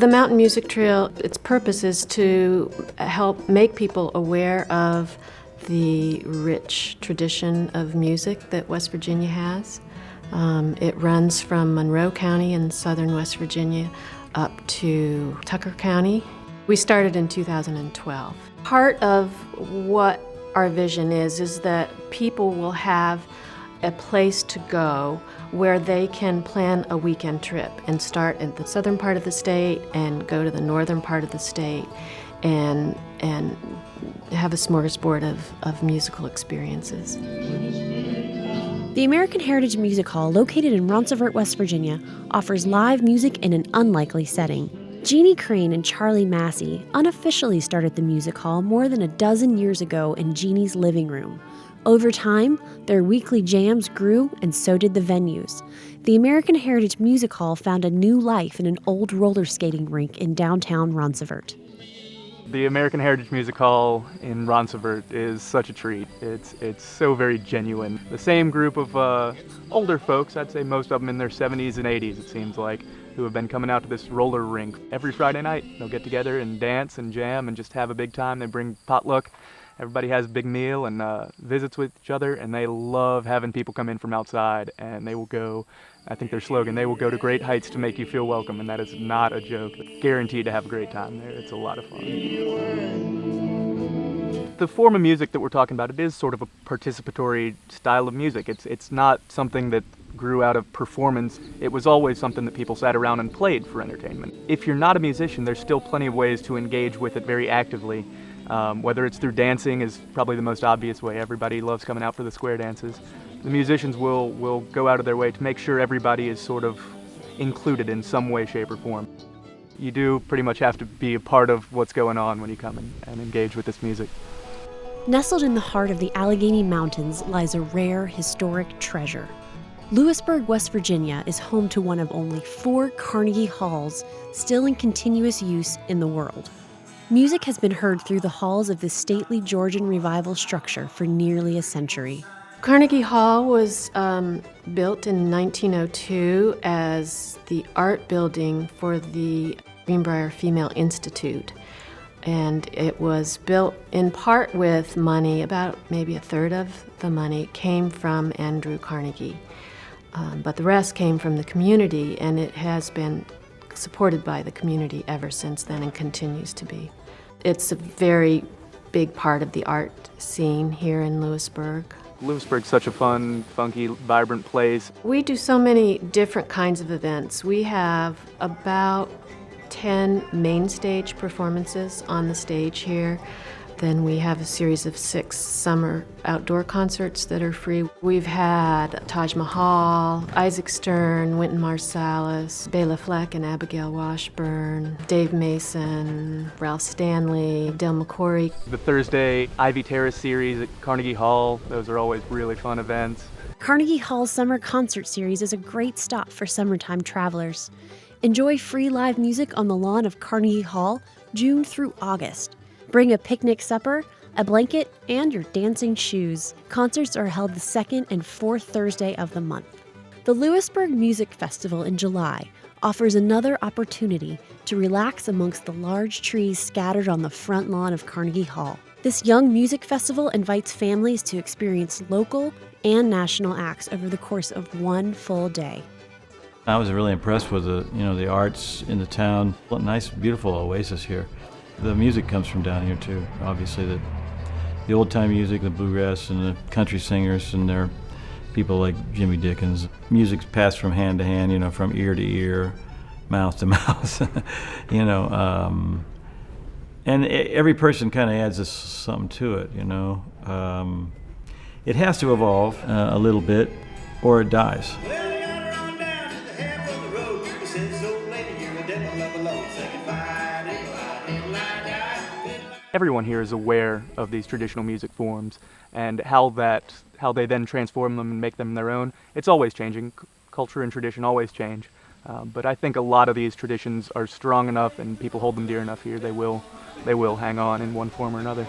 The Mountain Music Trail, its purpose is to help make people aware of the rich tradition of music that West Virginia has. It runs from Monroe County in southern West Virginia up to Tucker County. We started in 2012. Part of what our vision is that people will have a place to go where they can plan a weekend trip and start in the southern part of the state and go to the northern part of the state and have a smorgasbord of musical experiences. The American Heritage Music Hall, located in Ronceverte, West Virginia, offers live music in an unlikely setting. Jeannie Crane and Charlie Massey unofficially started the music hall more than a dozen years ago in Jeannie's living room. Over time, their weekly jams grew, and so did the venues. The American Heritage Music Hall found a new life in an old roller skating rink in downtown Ronceverte. The American Heritage Music Hall in Ronceverte is such a treat. It's so very genuine. The same group of older folks, I'd say most of them in their 70s and 80s, it seems like, who have been coming out to this roller rink every Friday night. They'll get together and dance and jam and just have a big time. They bring potluck. Everybody has a big meal and visits with each other, and they love having people come in from outside, and they will go, I think their slogan, they will go to great heights to make you feel welcome, and that is not a joke. Guaranteed to have a great time there. It's a lot of fun. The form of music that we're talking about, it is sort of a participatory style of music. It's not something that grew out of performance. It was always something that people sat around and played for entertainment. If you're not a musician, there's still plenty of ways to engage with it very actively. Whether it's through dancing is probably the most obvious way. Everybody loves coming out for the square dances. The musicians will go out of their way to make sure everybody is sort of included in some way, shape, or form. You do pretty much have to be a part of what's going on when you come and engage with this music. Nestled in the heart of the Allegheny Mountains lies a rare, historic treasure. Lewisburg, West Virginia is home to one of only 4 Carnegie halls still in continuous use in the world. Music has been heard through the halls of this stately Georgian revival structure for nearly a century. Carnegie Hall was built in 1902 as the art building for the Greenbrier Female Institute. And it was built in part with money, about maybe a third of the money came from Andrew Carnegie. But the rest came from the community, and it has been supported by the community ever since then and continues to be. It's a very big part of the art scene here in Lewisburg. Lewisburg's such a fun, funky, vibrant place. We do so many different kinds of events. We have about 10 main stage performances on the stage here. Then we have a series of 6 summer outdoor concerts that are free. We've had Taj Mahal, Isaac Stern, Wynton Marsalis, Bela Fleck and Abigail Washburn, Dave Mason, Ralph Stanley, Del McCoury. The Thursday Ivy Terrace series at Carnegie Hall, those are always really fun events. Carnegie Hall's summer concert series is a great stop for summertime travelers. Enjoy free live music on the lawn of Carnegie Hall, June through August. Bring a picnic supper, a blanket, and your dancing shoes. Concerts are held the 2nd and 4th Thursday of the month. The Lewisburg Music Festival in July offers another opportunity to relax amongst the large trees scattered on the front lawn of Carnegie Hall. This young music festival invites families to experience local and national acts over the course of one full day. I was really impressed with the arts in the town. A nice, beautiful oasis here. The music comes from down here too. Obviously, the old-time music, the bluegrass, and the country singers, and their people like Jimmy Dickens. Music's passed from hand to hand, from ear to ear, mouth to mouth, and every person kind of adds something to it. It has to evolve a little bit, or it dies. Everyone here is aware of these traditional music forms and how they then transform them and make them their own. It's always changing. Culture and tradition always change. But I think a lot of these traditions are strong enough and people hold them dear enough here, they will hang on in one form or another.